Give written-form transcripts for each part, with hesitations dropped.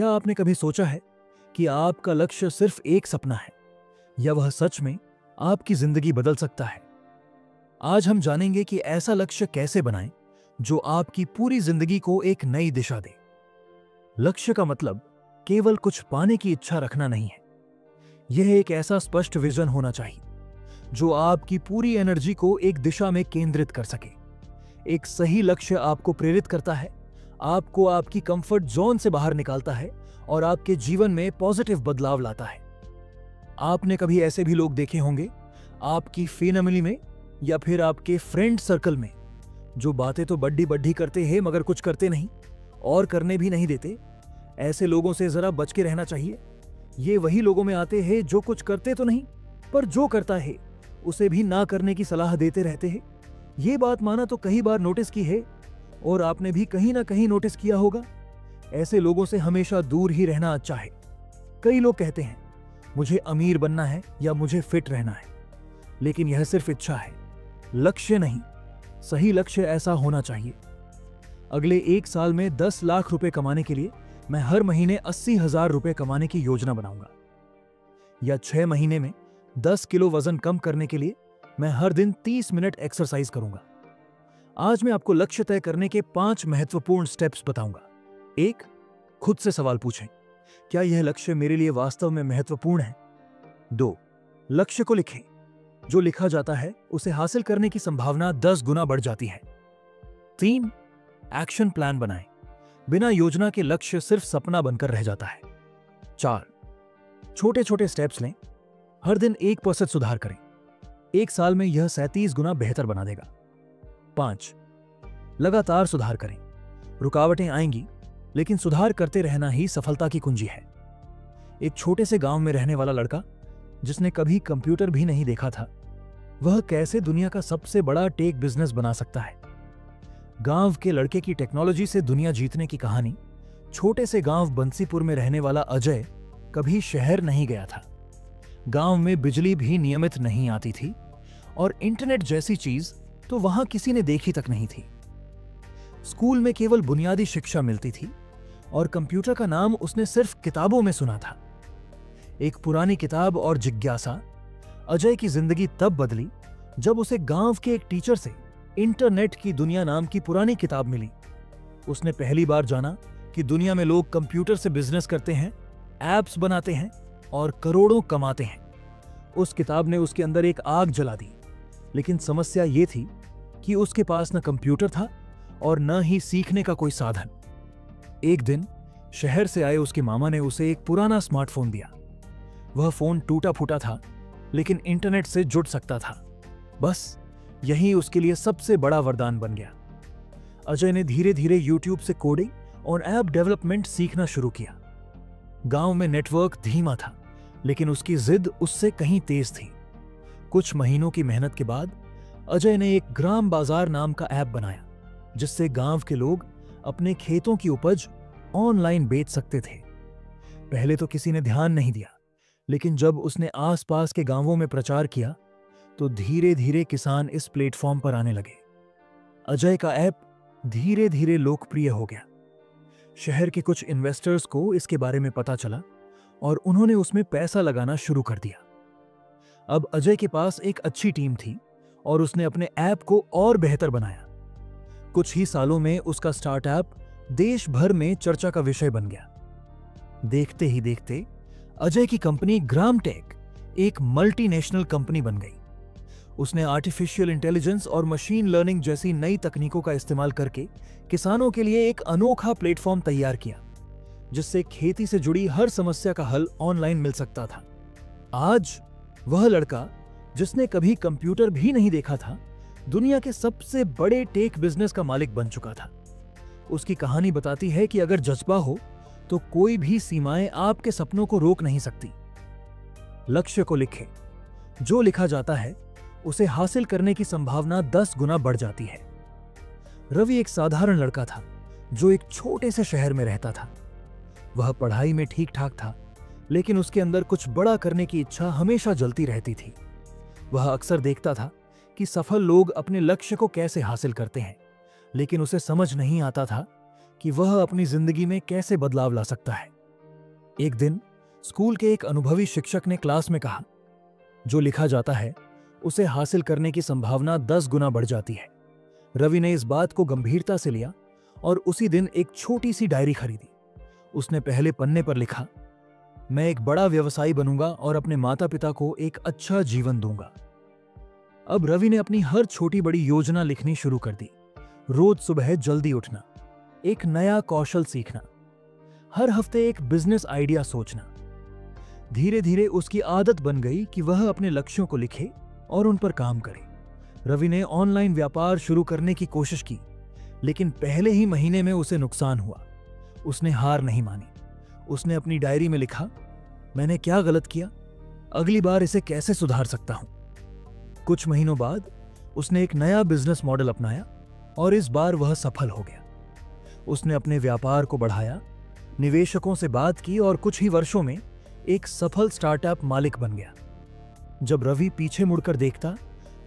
क्या आपने कभी सोचा है कि आपका लक्ष्य सिर्फ एक सपना है या वह सच में आपकी जिंदगी बदल सकता है? आज हम जानेंगे कि ऐसा लक्ष्य कैसे बनाएं जो आपकी पूरी जिंदगी को एक नई दिशा दे। लक्ष्य का मतलब केवल कुछ पाने की इच्छा रखना नहीं है। यह एक ऐसा स्पष्ट विजन होना चाहिए जो आपकी पूरी एनर्जी को एक दिशा में केंद्रित कर सके। एक सही लक्ष्य आपको प्रेरित करता है, आपको आपकी कंफर्ट जोन से बाहर निकालता है और आपके जीवन में पॉजिटिव बदलाव लाता है। आपने कभी ऐसे भी लोग देखे होंगे आपकी फैमिली में या फिर आपके फ्रेंड सर्कल में जो बातें तो बड्डी बड्डी करते हैं मगर कुछ करते नहीं और करने भी नहीं देते। ऐसे लोगों से जरा बच के रहना चाहिए। ये वही लोगों में आते हैं जो कुछ करते तो नहीं पर जो करता है उसे भी ना करने की सलाह देते रहते हैं। ये बात माना तो कई बार नोटिस की है और आपने भी कहीं ना कहीं नोटिस किया होगा। ऐसे लोगों से हमेशा दूर ही रहना अच्छा है। कई लोग कहते हैं मुझे अमीर बनना है या मुझे फिट रहना है, लेकिन यह सिर्फ इच्छा है, लक्ष्य नहीं। सही लक्ष्य ऐसा होना चाहिए, अगले 1 साल में 10 लाख रुपए कमाने के लिए मैं हर महीने 80,000 रुपए कमाने की योजना बनाऊंगा, या 6 महीने में 10 किलो वजन कम करने के लिए मैं हर दिन 30 मिनट एक्सरसाइज करूंगा। आज मैं आपको लक्ष्य तय करने के 5 महत्वपूर्ण स्टेप्स बताऊंगा। 1, खुद से सवाल पूछें, क्या यह लक्ष्य मेरे लिए वास्तव में महत्वपूर्ण है? 2, लक्ष्य को लिखें। जो लिखा जाता है उसे हासिल करने की संभावना 10 गुना बढ़ जाती है। 3, एक्शन प्लान बनाएं। बिना योजना के लक्ष्य सिर्फ सपना बनकर रह जाता है। 4, छोटे छोटे स्टेप्स लें। हर दिन 1% सुधार करें। 1 साल में यह 37 गुना बेहतर बना देगा। 5, लगातार सुधार करें। रुकावटें आएंगी, लेकिन सुधार करते रहना ही सफलता की कुंजी है। एक छोटे से गांव में रहने वाला लड़का जिसने कभी कंप्यूटर भी नहीं देखा था, वह कैसे दुनिया का सबसे बड़ा टेक बिजनेस बना सकता है। गांव के लड़के की टेक्नोलॉजी से दुनिया जीतने की कहानी। छोटे से गांव बंसीपुर में रहने वाला अजय कभी शहर नहीं गया था। गांव में बिजली भी नियमित नहीं आती थी और इंटरनेट जैसी चीज तो वहां किसी ने देखी तक नहीं थी। स्कूल में केवल बुनियादी शिक्षा मिलती थी और कंप्यूटर का नाम उसने सिर्फ किताबों में सुना था। एक पुरानी किताब और जिज्ञासा। अजय की जिंदगी तब बदली जब उसे गांव के एक टीचर से इंटरनेट की दुनिया नाम की पुरानी किताब मिली। उसने पहली बार जाना कि दुनिया में लोग कंप्यूटर से बिजनेस करते हैं, एप्स बनाते हैं और करोड़ों कमाते हैं। उस किताब ने उसके अंदर एक आग जला दी, लेकिन समस्या यह थी कि उसके पास न कंप्यूटर था और न ही सीखने का कोई साधन। एक दिन शहर से आए उसके मामा ने उसे एक पुराना स्मार्टफोन दिया। वह फोन टूटा फूटा था, लेकिन इंटरनेट से जुड़ सकता था। बस यही उसके लिए सबसे बड़ा वरदान बन गया। अजय ने धीरे धीरे यूट्यूब से कोडिंग और ऐप डेवलपमेंट सीखना शुरू किया। गांव में नेटवर्क धीमा था, लेकिन उसकी जिद उससे कहीं तेज थी। कुछ महीनों की मेहनत के बाद अजय ने एक ग्राम बाजार नाम का ऐप बनाया, जिससे गांव के लोग अपने खेतों की उपज ऑनलाइन बेच सकते थे। पहले तो किसी ने ध्यान नहीं दिया, लेकिन जब उसने आसपास के गांवों में प्रचार किया तो धीरे धीरे किसान इस प्लेटफॉर्म पर आने लगे। अजय का ऐप धीरे धीरे लोकप्रिय हो गया। शहर के कुछ इन्वेस्टर्स को इसके बारे में पता चला और उन्होंने उसमें पैसा लगाना शुरू कर दिया। अब अजय के पास एक अच्छी टीम थी और उसने अपने ऐप को और बेहतर बनाया। कुछ ही सालों में उसका स्टार्टअप देश भर में चर्चा का विषय बन गया। देखते ही देखते अजय की कंपनी ग्रामटेक एक मल्टीनेशनल कंपनी बन गई। उसने आर्टिफिशियल इंटेलिजेंस और मशीन लर्निंग जैसी नई तकनीकों का इस्तेमाल करके किसानों के लिए एक अनोखा प्लेटफॉर्म तैयार किया, जिससे खेती से जुड़ी हर समस्या का हल ऑनलाइन मिल सकता था। आज वह लड़का जिसने कभी कंप्यूटर भी नहीं देखा था, दुनिया के सबसे बड़े टेक बिजनेस का मालिक बन चुका था। उसकी कहानी बताती है कि अगर जज्बा हो तो कोई भी सीमाएं आपके सपनों को रोक नहीं सकती। लक्ष्य को लिखें। जो लिखा जाता है उसे हासिल करने की संभावना 10 गुना बढ़ जाती है। रवि एक साधारण लड़का था जो एक छोटे से शहर में रहता था। वह पढ़ाई में ठीक ठाक था, लेकिन उसके अंदर कुछ बड़ा करने की इच्छा हमेशा जलती रहती थी। वह अक्सर देखता था कि सफल लोग अपने लक्ष्य को कैसे हासिल करते हैं, लेकिन उसे समझ नहीं आता था कि वह अपनी जिंदगी में कैसे बदलाव ला सकता है। एक दिन स्कूल के एक अनुभवी शिक्षक ने क्लास में कहा, जो लिखा जाता है उसे हासिल करने की संभावना 10 गुना बढ़ जाती है। रवि ने इस बात को गंभीरता से लिया और उसी दिन एक छोटी सी डायरी खरीदी। उसने पहले पन्ने पर लिखा, मैं एक बड़ा व्यवसायी बनूंगा और अपने माता पिता को एक अच्छा जीवन दूंगा। अब रवि ने अपनी हर छोटी बड़ी योजना लिखनी शुरू कर दी। रोज सुबह जल्दी उठना, एक नया कौशल सीखना, हर हफ्ते एक बिजनेस आइडिया सोचना। धीरे धीरे उसकी आदत बन गई कि वह अपने लक्ष्यों को लिखे और उन पर काम करे। रवि ने ऑनलाइन व्यापार शुरू करने की कोशिश की, लेकिन पहले ही महीने में उसे नुकसान हुआ। उसने हार नहीं मानी। उसने अपनी डायरी में लिखा, मैंने क्या गलत किया, अगली बार इसे कैसे सुधार सकता हूं। कुछ महीनों बाद उसने एक नया बिजनेस मॉडल अपनाया और इस बार वह सफल हो गया। उसने अपने व्यापार को बढ़ाया, निवेशकों से बात की और कुछ ही वर्षों में एक सफल स्टार्टअप मालिक बन गया। जब रवि पीछे मुड़कर देखता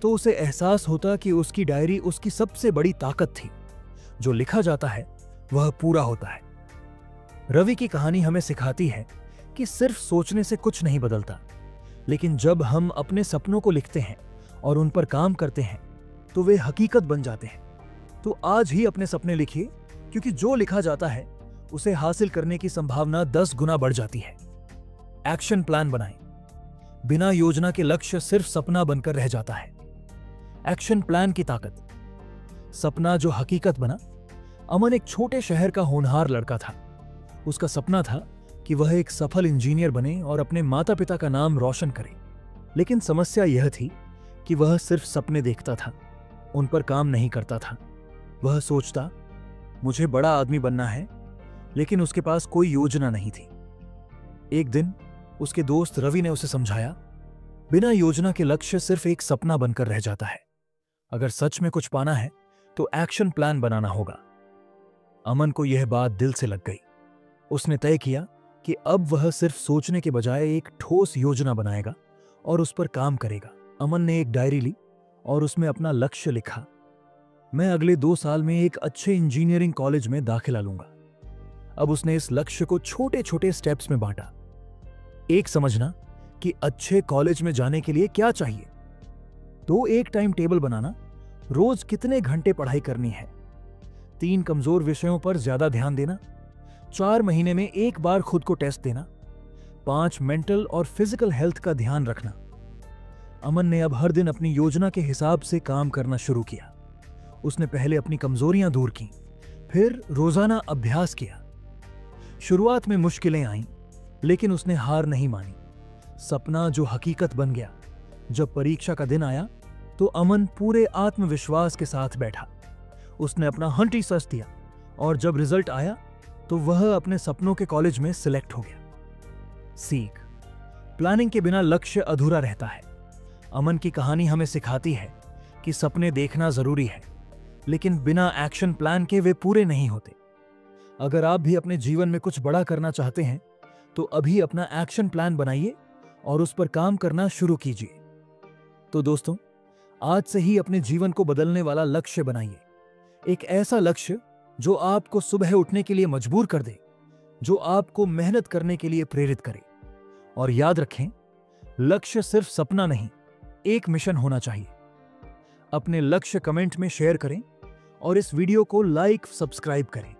तो उसे एहसास होता कि उसकी डायरी उसकी सबसे बड़ी ताकत थी। जो लिखा जाता है वह पूरा होता है। रवि की कहानी हमें सिखाती है कि सिर्फ सोचने से कुछ नहीं बदलता, लेकिन जब हम अपने सपनों को लिखते हैं और उन पर काम करते हैं तो वे हकीकत बन जाते हैं। तो आज ही अपने सपने लिखिए, क्योंकि जो लिखा जाता है उसे हासिल करने की संभावना 10 गुना बढ़ जाती है। एक्शन प्लान बनाएं। बिना योजना के लक्ष्य सिर्फ सपना बनकर रह जाता है। एक्शन प्लान की ताकत। सपना जो हकीकत बना। अमन एक छोटे शहर का होनहार लड़का था। उसका सपना था कि वह एक सफल इंजीनियर बने और अपने माता पिता का नाम रोशन करे। लेकिन समस्या यह थी कि वह सिर्फ सपने देखता था, उन पर काम नहीं करता था। वह सोचता, मुझे बड़ा आदमी बनना है, लेकिन उसके पास कोई योजना नहीं थी। एक दिन उसके दोस्त रवि ने उसे समझाया, बिना योजना के लक्ष्य सिर्फ एक सपना बनकर रह जाता है। अगर सच में कुछ पाना है तो एक्शन प्लान बनाना होगा। अमन को यह बात दिल से लग गई। उसने तय किया कि अब वह सिर्फ सोचने के बजाय एक ठोस योजना बनाएगा और उस पर काम करेगा। अमन ने एक डायरी ली और उसमें अपना लक्ष्य लिखा, मैं अगले 2 साल में एक अच्छे इंजीनियरिंग कॉलेज में दाखिला लूंगा। अब उसने इस लक्ष्य को छोटे छोटे स्टेप्स में बांटा। एक, समझना कि अच्छे कॉलेज में जाने के लिए क्या चाहिए। 2, एक टाइम टेबल बनाना, रोज कितने घंटे पढ़ाई करनी है। 3, कमजोर विषयों पर ज्यादा ध्यान देना। 4, महीने में एक बार खुद को टेस्ट देना। 5, मेंटल और फिजिकल हेल्थ का ध्यान रखना। अमन ने अब हर दिन अपनी योजना के हिसाब से काम करना शुरू किया। उसने पहले अपनी कमजोरियां दूर की, फिर रोजाना अभ्यास किया। शुरुआत में मुश्किलें आईं, लेकिन उसने हार नहीं मानी। सपना जो हकीकत बन गया। जब परीक्षा का दिन आया तो अमन पूरे आत्मविश्वास के साथ बैठा। उसने अपना 100% दिया और जब रिजल्ट आया तो वह अपने सपनों के कॉलेज में सिलेक्ट हो गया। सीख, प्लानिंग के बिना लक्ष्य अधूरा रहता है। अमन की कहानी हमें सिखाती है कि सपने देखना जरूरी है, लेकिन बिना एक्शन प्लान के वे पूरे नहीं होते। अगर आप भी अपने जीवन में कुछ बड़ा करना चाहते हैं तो अभी अपना एक्शन प्लान बनाइए और उस पर काम करना शुरू कीजिए। तो दोस्तों, आज से ही अपने जीवन को बदलने वाला लक्ष्य बनाइए। एक ऐसा लक्ष्य जो आपको सुबह उठने के लिए मजबूर कर दे, जो आपको मेहनत करने के लिए प्रेरित करे। और याद रखें, लक्ष्य सिर्फ सपना नहीं, एक मिशन होना चाहिए। अपने लक्ष्य कमेंट में शेयर करें और इस वीडियो को लाइक, सब्सक्राइब करें।